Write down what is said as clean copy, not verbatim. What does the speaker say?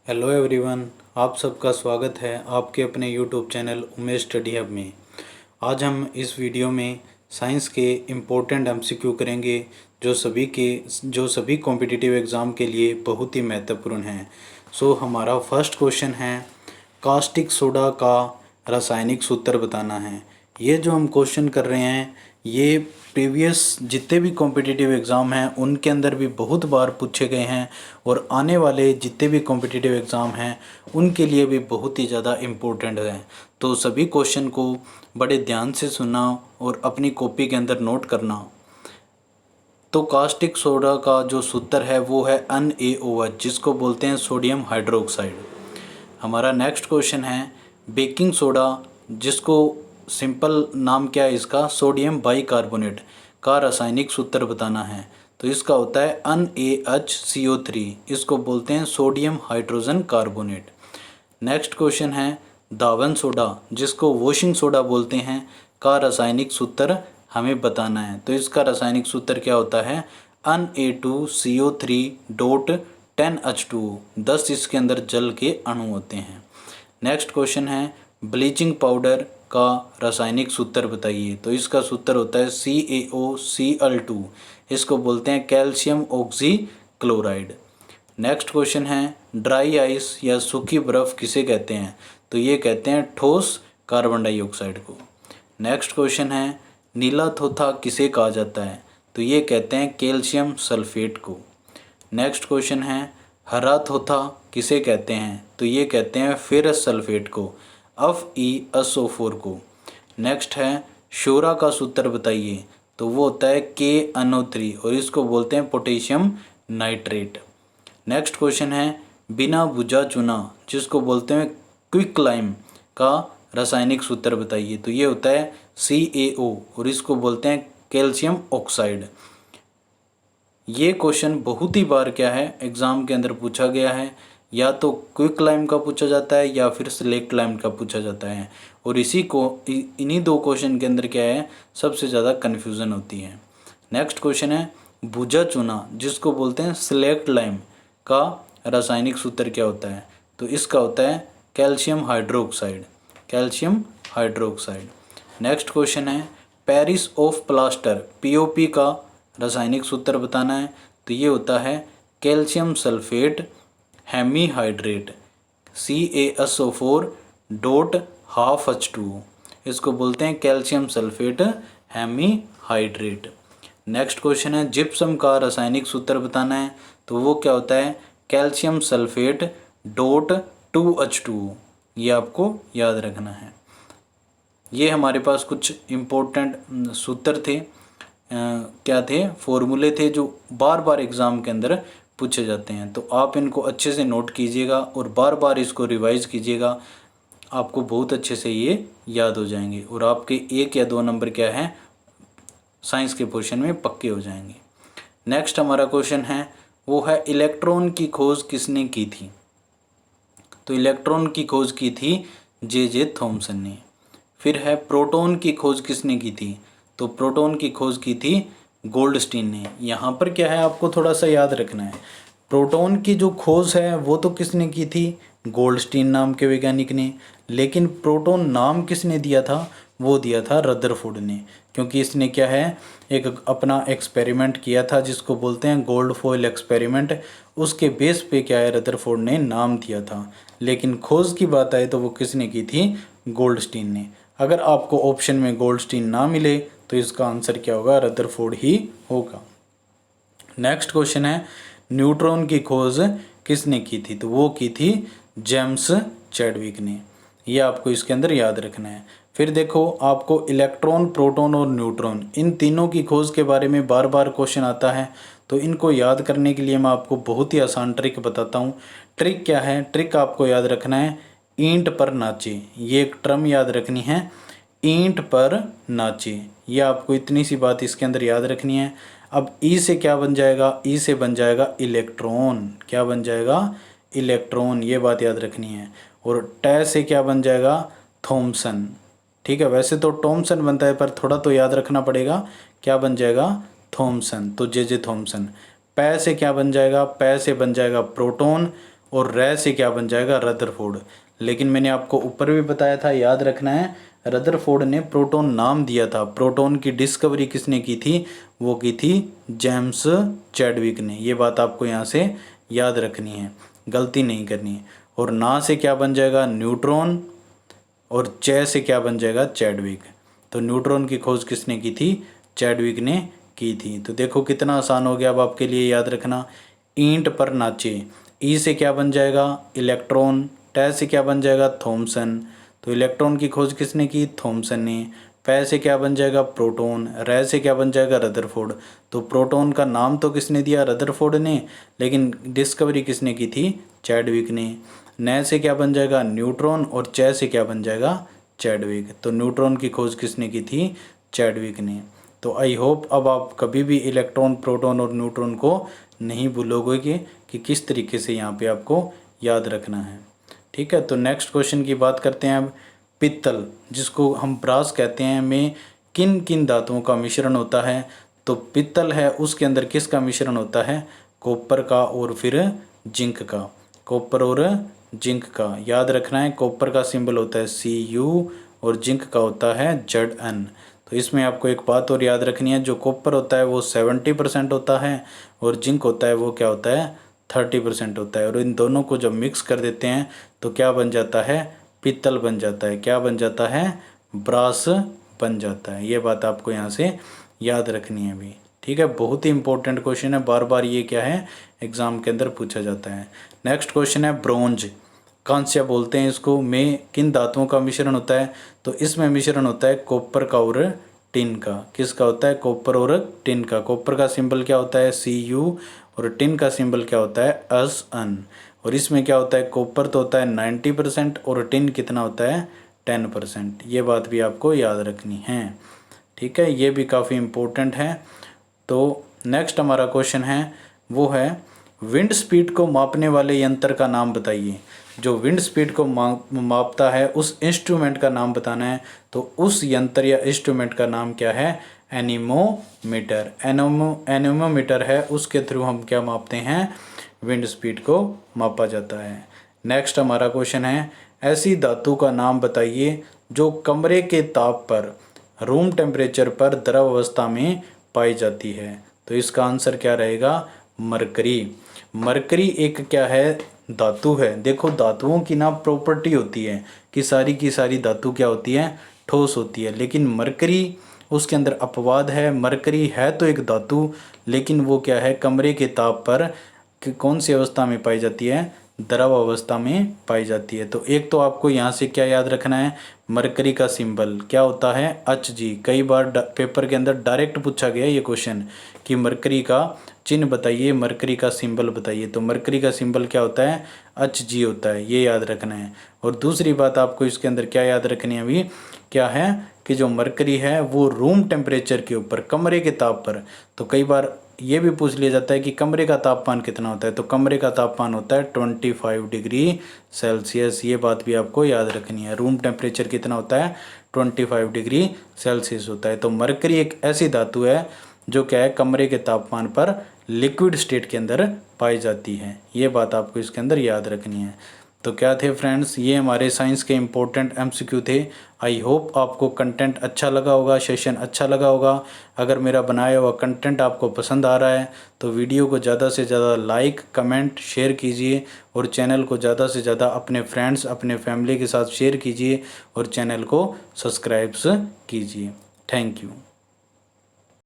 Hello everyone, आप सबका स्वागत है आपके अपने YouTube channel Umesh study hub में। आज हम इस वीडियो में साइंस के इम्पोर्टेंट एमसीक्यू करेंगे जो सभी कॉम्पिटिटिव एग्ज़ाम के लिए बहुत ही महत्वपूर्ण हैं। हमारा फर्स्ट क्वेश्चन है, कास्टिक सोडा का रासायनिक सूत्र बताना है। ये जो हम क्वेश्चन कर रहे हैं ये प्रीवियस जितने भी कॉम्पिटिटिव एग्ज़ाम हैं उनके अंदर भी बहुत बार पूछे गए हैं और आने वाले जितने भी कॉम्पिटिटिव एग्ज़ाम हैं उनके लिए भी बहुत ही ज़्यादा इम्पोर्टेंट हैं। तो सभी क्वेश्चन को बड़े ध्यान से सुनना और अपनी कॉपी के अंदर नोट करना। तो कास्टिक सोडा का जो सूत्र है वो है NaOH, जिसको बोलते हैं सोडियम हाइड्रोक्साइड। हमारा नेक्स्ट क्वेश्चन है, बेकिंग सोडा, जिसको सिंपल नाम क्या है इसका, सोडियम बाइकार्बोनेट का रासायनिक सूत्र बताना है। तो इसका होता है NaHCO3, इसको बोलते हैं sodium hydrogen carbonate. Next question है, दावन सोडा, जिसको वॉशिंग सोडा बोलते हैं, का रासायनिक सूत्र हमें बताना है। तो इसका रासायनिक सूत्र क्या होता है, Na2CO3.10H2O, 10 इसके अंदर जल के अणु होते हैं। नेक्स्ट क्वेश्चन है, ब्लीचिंग पाउडर का रासायनिक सूत्र बताइए। तो इसका सूत्र होता है CaOCl2, इसको बोलते हैं calcium oxy chloride. Next question है, ड्राई आइस या सूखी बर्फ़ किसे कहते हैं। तो ये कहते हैं ठोस कार्बन डाइऑक्साइड को। नेक्स्ट क्वेश्चन है, नीला थोथा किसे कहा जाता है। तो ये कहते हैं कैल्शियम सल्फेट को। नेक्स्ट क्वेश्चन है, हरा थोथा किसे कहते हैं। तो ये कहते हैं फेरस सल्फेट को, FeSO4 को। नेक्स्ट है, शोरा का सूत्र बताइए। तो वो होता है KNO3 और इसको बोलते हैं पोटेशियम नाइट्रेट। नेक्स्ट क्वेश्चन है, बिना बुझा चुना, जिसको बोलते हैं क्विक लाइम, का रासायनिक सूत्र बताइए। तो ये होता है CaO और इसको बोलते हैं कैल्शियम ऑक्साइड। ये क्वेश्चन बहुत ही बार क्या है एग्ज़ाम के अंदर पूछा गया है, या तो क्विक लाइम का पूछा जाता है या फिर सिलेक्ट लाइम का पूछा जाता है। और इन्हीं दो क्वेश्चन के अंदर क्या है सबसे ज़्यादा कन्फ्यूज़न होती है। नेक्स्ट क्वेश्चन है, बुझा चूना, जिसको बोलते हैं सिलेक्ट लाइम, का रासायनिक सूत्र क्या होता है। तो इसका होता है calcium hydroxide, calcium hydroxide. Next question है, पेरिस ऑफ प्लास्टर POP का रासायनिक सूत्र बताना है। तो ये होता है कैल्शियम सल्फेट हेमीहाइड्रेट, CaSO4.12H2O, इसको बोलते हैं calcium sulphate hemihydrate. Next question है, जिप्सम का रासायनिक सूत्र बताना है। तो वो क्या होता है कैल्शियम सल्फेट .2H2O, ये आपको याद रखना है। ये हमारे पास कुछ इम्पोर्टेंट सूत्र थे, क्या थे, फॉर्मूले थे जो बार बार एग्ज़ाम के अंदर पूछे जाते हैं। तो आप इनको अच्छे से नोट कीजिएगा और बार बार इसको रिवाइज़ कीजिएगा, आपको बहुत अच्छे से ये याद हो जाएंगे और आपके 1 या 2 नंबर क्या है साइंस के पोर्शन में पक्के हो जाएंगे। नेक्स्ट हमारा क्वेश्चन है, वो है इलेक्ट्रॉन की खोज किसने की थी। तो इलेक्ट्रॉन की खोज की थी J.J. थॉमसन ने। फिर है, प्रोटॉन की खोज किसने की थी। तो प्रोटॉन की खोज की थी गोल्डस्टीन ने। यहाँ पर क्या है आपको थोड़ा सा याद रखना है, प्रोटॉन की जो खोज है वो तो किसने की थी, गोल्डस्टीन नाम के वैज्ञानिक ने। लेकिन प्रोटॉन नाम किसने दिया था, वो दिया था रदरफोर्ड ने, क्योंकि इसने क्या है एक अपना एक्सपेरिमेंट किया था जिसको बोलते हैं गोल्ड फॉइल एक्सपेरिमेंट। उसके बेस पे क्या है रदरफोर्ड ने नाम दिया था, लेकिन खोज की बात आए तो वो किसने की थी, गोल्डस्टीन ने। अगर आपको ऑप्शन में गोल्डस्टीन ना मिले तो इसका आंसर क्या होगा, रदरफोर्ड ही होगा। नेक्स्ट क्वेश्चन है, न्यूट्रॉन की खोज किसने की थी। तो वो की थी जेम्स चैडविक ने। ये आपको इसके अंदर याद रखना है। फिर देखो आपको इलेक्ट्रॉन, प्रोटॉन और न्यूट्रॉन, इन तीनों की खोज के बारे में बार बार क्वेश्चन आता है। तो इनको याद करने के लिए मैं आपको बहुत ही आसान ट्रिक बताता हूँ। ट्रिक क्या है, ट्रिक आपको याद रखना है, ईंट पर नाचे, ये एक टर्म याद रखनी है, ईंट पर नाचे। ये आपको इतनी सी बात इसके अंदर याद रखनी है। अब ई से क्या बन जाएगा, ई से बन जाएगा इलेक्ट्रॉन, क्या बन जाएगा, इलेक्ट्रॉन, ये बात याद रखनी है। और टे से क्या बन जाएगा, थॉमसन। ठीक है, वैसे तो टॉमसन बनता है पर थोड़ा तो याद रखना पड़ेगा, क्या बन जाएगा, थॉमसन, तो J.J. थॉमसन। पै से क्या बन जाएगा, पै से बन जाएगा प्रोटॉन और रै से क्या बन जाएगा, रदरफोर्ड। लेकिन मैंने आपको ऊपर भी बताया था, याद रखना है, रदरफोर्ड ने प्रोटॉन नाम दिया था। प्रोटॉन की डिस्कवरी किसने की थी, वो की थी जेम्स चैडविक ने। ये बात आपको यहाँ से याद रखनी है, गलती नहीं करनी है। और ना से क्या बन जाएगा, न्यूट्रॉन, और चे से क्या बन जाएगा, चैडविक। तो न्यूट्रॉन की खोज किसने की थी, चैडविक ने की थी। तो देखो कितना आसान हो गया अब आपके लिए याद रखना। ईंट पर नाचे, ई से क्या बन जाएगा, इलेक्ट्रॉन, टे से क्या बन जाएगा, थॉमसन। तो इलेक्ट्रॉन की खोज किसने की, थॉमसन ने। पै से क्या बन जाएगा, प्रोटॉन। रै से क्या बन जाएगा, रदरफोर्ड। तो प्रोटॉन का नाम तो किसने दिया, रदरफोर्ड ने, लेकिन डिस्कवरी किसने की थी, चैडविक ने। नै से क्या बन जाएगा, न्यूट्रॉन, और चे से क्या बन जाएगा, चैडविक। तो न्यूट्रॉन की खोज किसने की थी, चैडविक ने। तो आई होप अब आप कभी भी इलेक्ट्रॉन, प्रोटॉन और न्यूट्रॉन को नहीं भूलोगे कि किस तरीके से यहाँ पे आपको याद रखना है। ठीक है, तो नेक्स्ट क्वेश्चन की बात करते हैं अब। पित्तल, जिसको हम ब्रास कहते हैं, में किन किन धातुओं का मिश्रण होता है। तो पित्तल है, उसके अंदर किसका मिश्रण होता है, कॉपर का और फिर जिंक का। कॉपर और जिंक का याद रखना है। कॉपर का सिंबल होता है Cu और जिंक का होता है Zn। तो इसमें आपको एक बात और याद रखनी है, जो कॉपर होता है वो 70% होता है और जिंक होता है वो क्या होता है, 30% होता है। और इन दोनों को जब मिक्स कर देते हैं तो क्या बन जाता है, पित्तल बन जाता है। क्या बन जाता है, ब्रास बन जाता है। ये बात आपको यहाँ से याद रखनी है भी। ठीक है, बहुत ही इंपॉर्टेंट क्वेश्चन है, बार बार ये क्या है, एग्जाम के अंदर पूछा जाता है। नेक्स्ट क्वेश्चन है ब्रोंज, कांस्य बोलते हैं इसको, में किन धातुओं का मिश्रण होता है। तो इसमें मिश्रण होता है कॉपर का और टिन का। किसका होता है, कॉपर और टिन का। कॉपर का सिंबल क्या होता है, Cu, और टिन का सिंबल क्या होता है, Sn। और इसमें क्या होता है, कॉपर तो होता है 90% और टिन कितना होता है, 10%। ये बात भी आपको याद रखनी है। ठीक है, ये भी काफ़ी इम्पोर्टेंट है। तो नेक्स्ट हमारा क्वेश्चन है, वो है विंड स्पीड को मापने वाले यंत्र का नाम बताइए। जो विंड स्पीड को मापता है उस इंस्ट्रूमेंट का नाम बताना है। तो उस यंत्र या इंस्ट्रूमेंट का नाम क्या है, एनीमोमीटर। एनीमोमीटर है, उसके थ्रू हम क्या मापते हैं, विंड स्पीड को मापा जाता है। नेक्स्ट हमारा क्वेश्चन है, ऐसी धातु का नाम बताइए जो कमरे के ताप पर, रूम टेम्परेचर पर द्रव अवस्था में पाई जाती है। तो इसका आंसर क्या रहेगा, मरकरी। मरकरी एक क्या है, धातु है। देखो धातुओं की ना प्रॉपर्टी होती है कि सारी की सारी धातु क्या होती है, ठोस होती है। लेकिन मरकरी, उसके अंदर अपवाद है। मरकरी है तो एक धातु, लेकिन वो क्या है, कमरे के ताप पर कौन सी अवस्था में पाई जाती है, द्रव अवस्था में पाई जाती है। तो एक तो आपको यहाँ से क्या याद रखना है, मरकरी का सिंबल क्या होता है, Hg। कई बार पेपर के अंदर डायरेक्ट पूछा गया ये क्वेश्चन कि मरकरी का चिन्ह बताइए, मरकरी का सिंबल बताइए। तो मरकरी का सिंबल क्या होता है, Hg होता है, ये याद रखना है। और दूसरी बात आपको इसके अंदर क्या याद रखनी है अभी, क्या है कि जो मरकरी है वो रूम टेम्परेचर के ऊपर, कमरे के ताप पर। तो कई बार ये भी पूछ लिया जाता है कि कमरे का तापमान कितना होता है। तो कमरे का तापमान होता है 25 डिग्री सेल्सियस। ये बात भी आपको याद रखनी है। रूम टेम्परेचर कितना होता है, 25 डिग्री सेल्सियस होता है। तो मरकरी एक ऐसी धातु है जो क्या है, कमरे के तापमान पर लिक्विड स्टेट के अंदर पाई जाती है। ये बात आपको इसके अंदर याद रखनी है। तो क्या थे फ्रेंड्स, ये हमारे साइंस के इम्पोर्टेंट MCQ थे। आई होप आपको कंटेंट अच्छा लगा होगा, सेशन अच्छा लगा होगा। अगर मेरा बनाया हुआ कंटेंट आपको पसंद आ रहा है तो वीडियो को ज़्यादा से ज़्यादा लाइक, कमेंट, शेयर कीजिए और चैनल को ज़्यादा से ज़्यादा अपने फ्रेंड्स, अपने फैमिली के साथ शेयर कीजिए और चैनल को सब्सक्राइब कीजिए। Thank you.